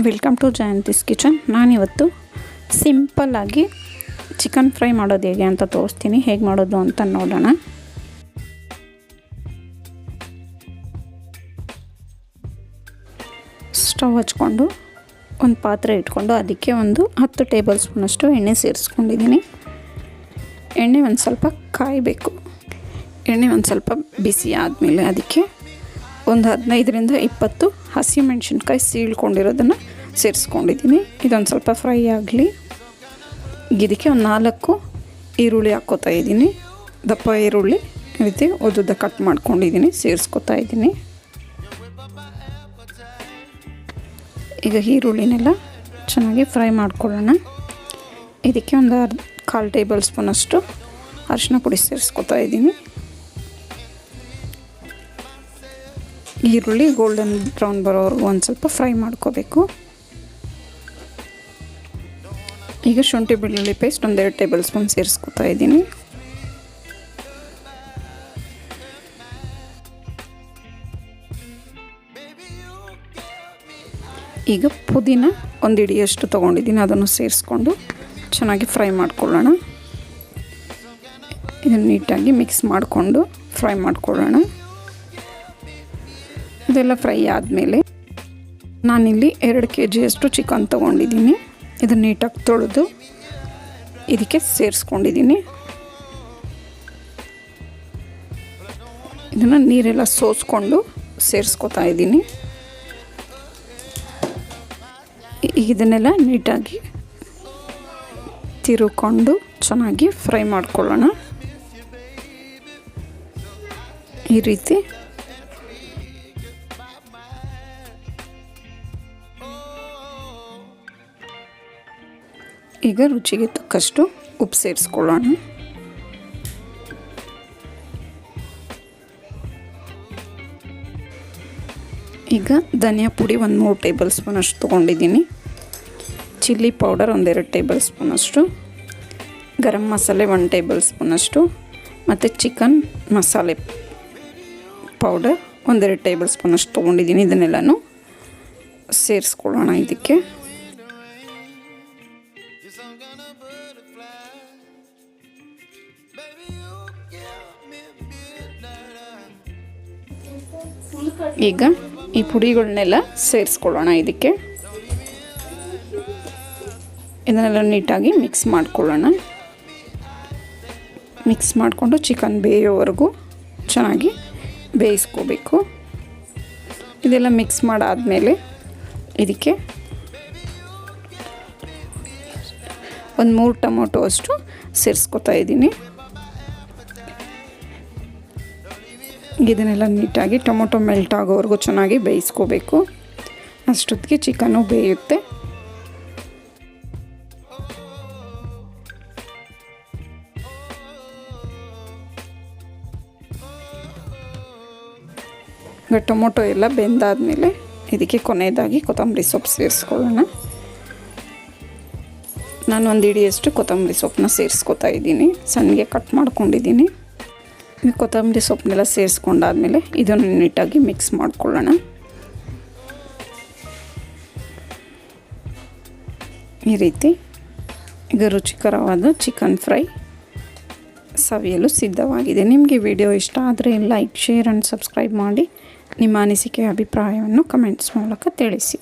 Welcome to ಜಯಂತಿಸ್ kitchen. ನಾನಿವತ್ತು ಸಿಂಪಲ್ಲಾಗಿ chicken fry ಮಾಡೋದು ಹೇಗೆ ಅಂತ ತೋರಿಸ್ತೀನಿ. ಹೇಗೆ ಮಾಡೋದು ಅಂತ ನೋಡೋಣ. ಸ್ಟವ್ ಹಚ್ಕೊಂಡು ಒಂದು ಪಾತ್ರೆ ಇಟ್ಕೊಂಡು ಅದಕ್ಕೆ ಒಂದು 10 ಟೇಬಲ್ ಸ್ಪೂನಷ್ಟು ಎಣ್ಣೆ ಸೇರಿಸ್ಕೊಂಡಿದ್ದೀನಿ. ಎಣ್ಣೆ ಒಂದು ಸ್ವಲ್ಪ ಕಾಯಬೇಕು. ಎಣ್ಣೆ ಒಂದು ಸ್ವಲ್ಪ ಬಿಸಿ ಆದಮೇಲೆ ಅದಕ್ಕೆ ಒಂದು 15ರಿಂದ 20 ಹಸಿಮೆಣ್ಸಿನ್ಕಾಯಿ ಸೀಳ್ಕೊಂಡಿರೋದನ್ನು ಸೇರಿಸ್ಕೊಂಡಿದ್ದೀನಿ. ಇದೊಂದು ಸ್ವಲ್ಪ ಫ್ರೈ ಆಗಲಿ. ಇದಕ್ಕೆ ಒಂದು 4 ಈರುಳ್ಳಿ ಹಾಕ್ಕೋತಾ ಇದ್ದೀನಿ. ದಪ್ಪ ಈರುಳ್ಳಿ ಈ ರೀತಿ ಉದ್ದುದ್ದ ಕಟ್ ಮಾಡ್ಕೊಂಡಿದ್ದೀನಿ, ಸೇರಿಸ್ಕೊತಾ ಇದ್ದೀನಿ. ಈಗ ಈರುಳ್ಳಿನೆಲ್ಲ ಚೆನ್ನಾಗಿ ಫ್ರೈ ಮಾಡ್ಕೊಳ್ಳೋಣ. ಇದಕ್ಕೆ ಒಂದು 1/4 ಟೇಬಲ್ ಸ್ಪೂನಷ್ಟು ಅರಿಶಿನ ಪುಡಿ ಸೇರಿಸ್ಕೊತಾ ಇದ್ದೀನಿ. ಈರುಳ್ಳಿ ಗೋಲ್ಡನ್ ಬ್ರೌನ್ ಬರೋವರೆಗೂ ಒಂದು ಸ್ವಲ್ಪ ಫ್ರೈ ಮಾಡ್ಕೋಬೇಕು. ಈಗ ಶುಂಠಿ ಬೆಳ್ಳುಳ್ಳಿ ಪೇಸ್ಟ್ 1-2 ಟೇಬಲ್ ಸ್ಪೂನ್ ಸೇರಿಸ್ಕೊತಾ ಇದ್ದೀನಿ. ಈಗ ಪುದೀನ ಒಂದು ಹಿಡಿಯಷ್ಟು ತೊಗೊಂಡಿದ್ದೀನಿ, ಅದನ್ನು ಸೇರಿಸ್ಕೊಂಡು ಚೆನ್ನಾಗಿ ಫ್ರೈ ಮಾಡ್ಕೊಳ್ಳೋಣ. ಇದನ್ನು ನೀಟಾಗಿ ಮಿಕ್ಸ್ ಮಾಡಿಕೊಂಡು ಫ್ರೈ ಮಾಡ್ಕೊಳ್ಳೋಣ. ಇದೆಲ್ಲ ಫ್ರೈ ಆದಮೇಲೆ ನಾನಿಲ್ಲಿ 2 kg ಚಿಕನ್ ತೊಗೊಂಡಿದ್ದೀನಿ. ಇದನ್ನು ನೀಟಾಗಿ ತೊಳೆದು ಇದಕ್ಕೆ ಸೇರಿಸ್ಕೊಂಡಿದ್ದೀನಿ. ಇದನ್ನು ನೀರೆಲ್ಲ ಸೋಸ್ಕೊಂಡು ಸೇರಿಸ್ಕೊತಾ ಇದ್ದೀನಿ. ಇದನ್ನೆಲ್ಲ ನೀಟಾಗಿ ತಿರುಕೊಂಡು ಚೆನ್ನಾಗಿ ಫ್ರೈ ಮಾಡ್ಕೊಳ್ಳೋಣ. ಈ ರೀತಿ ಈಗ ರುಚಿಗೆ ತಕ್ಕಷ್ಟು ಉಪ್ಪು ಸೇರಿಸ್ಕೊಳ್ಳೋಣ. ಈಗ ಧನಿಯಾ ಪುಡಿ 3 ಟೇಬಲ್ ಸ್ಪೂನಷ್ಟು ತೊಗೊಂಡಿದ್ದೀನಿ. ಚಿಲ್ಲಿ ಪೌಡರ್ 1-2 ಟೇಬಲ್ ಸ್ಪೂನಷ್ಟು, ಗರಂ ಮಸಾಲೆ 1 ಟೇಬಲ್ ಸ್ಪೂನಷ್ಟು, ಮತ್ತು ಚಿಕನ್ ಮಸಾಲೆ ಪೌಡರ್ 1-2 ಟೇಬಲ್ ಸ್ಪೂನಷ್ಟು ತೊಗೊಂಡಿದ್ದೀನಿ. ಇದನ್ನೆಲ್ಲನೂ ಸೇರಿಸ್ಕೊಳ್ಳೋಣ. ಇದಕ್ಕೆ ಈಗ ಈ ಪುಡಿಗಳನ್ನೆಲ್ಲ ಸೇರಿಸ್ಕೊಳ್ಳೋಣ. ಇದನ್ನೆಲ್ಲ ನೀಟಾಗಿ ಮಿಕ್ಸ್ ಮಾಡ್ಕೊಳ್ಳೋಣ. ಮಿಕ್ಸ್ ಮಾಡಿಕೊಂಡು ಚಿಕನ್ ಬೇಯೋವರೆಗೂ ಚೆನ್ನಾಗಿ ಬೇಯಿಸ್ಕೋಬೇಕು. ಇದೆಲ್ಲ ಮಿಕ್ಸ್ ಮಾಡಾದಮೇಲೆ ಇದಕ್ಕೆ ಒಂದು 3 ಟೊಮೊಟೊ ಅಷ್ಟು ಸೇರಿಸ್ಕೊತಾ ಇದ್ದೀನಿ. ಇದನ್ನೆಲ್ಲ ನೀಟಾಗಿ ಟೊಮೊಟೊ ಮೆಲ್ಟ್ ಆಗೋವರೆಗೂ ಚೆನ್ನಾಗಿ ಬೇಯಿಸ್ಕೋಬೇಕು. ಅಷ್ಟೊತ್ತಿಗೆ ಚಿಕನ್ನು ಬೇಯುತ್ತೆ. ಈಗ ಟೊಮೊಟೊ ಎಲ್ಲ ಬೆಂದಾದಮೇಲೆ ಇದಕ್ಕೆ ಕೊನೆಯದಾಗಿ ಕೊತ್ತಂಬರಿ ಸೊಪ್ಪು ಸೇರಿಸ್ಕೊಳ್ಳೋಣ. ನಾನು 1 ಹಿಡಿಯಷ್ಟು ಕೊತ್ತಂಬರಿ ಸೊಪ್ಪನ್ನ ಸೇರಿಸ್ಕೊತಾ ಇದ್ದೀನಿ. ಸಣ್ಣಗೆ ಕಟ್ ಮಾಡ್ಕೊಂಡಿದ್ದೀನಿ. ಕೊತ್ತಂಬರಿ ಸೊಪ್ಪನ್ನೆಲ್ಲ ಸೇರಿಸ್ಕೊಂಡಾದ್ಮೇಲೆ ಇದನ್ನು ನೀಟಾಗಿ ಮಿಕ್ಸ್ ಮಾಡ್ಕೊಳ್ಳೋಣ. ಈ ರೀತಿ ಈಗ ರುಚಿಕರವಾದ ಚಿಕನ್ ಫ್ರೈ ಸವಿಯಲು ಸಿದ್ಧವಾಗಿದೆ. ನಿಮಗೆ ವಿಡಿಯೋ ಇಷ್ಟ ಆದರೆ ಲೈಕ್, ಶೇರ್ ಆ್ಯಂಡ್ ಸಬ್ಸ್ಕ್ರೈಬ್ ಮಾಡಿ. ನಿಮ್ಮ ಅನಿಸಿಕೆ ಅಭಿಪ್ರಾಯವನ್ನು ಕಮೆಂಟ್ಸ್ ಮೂಲಕ ತಿಳಿಸಿ.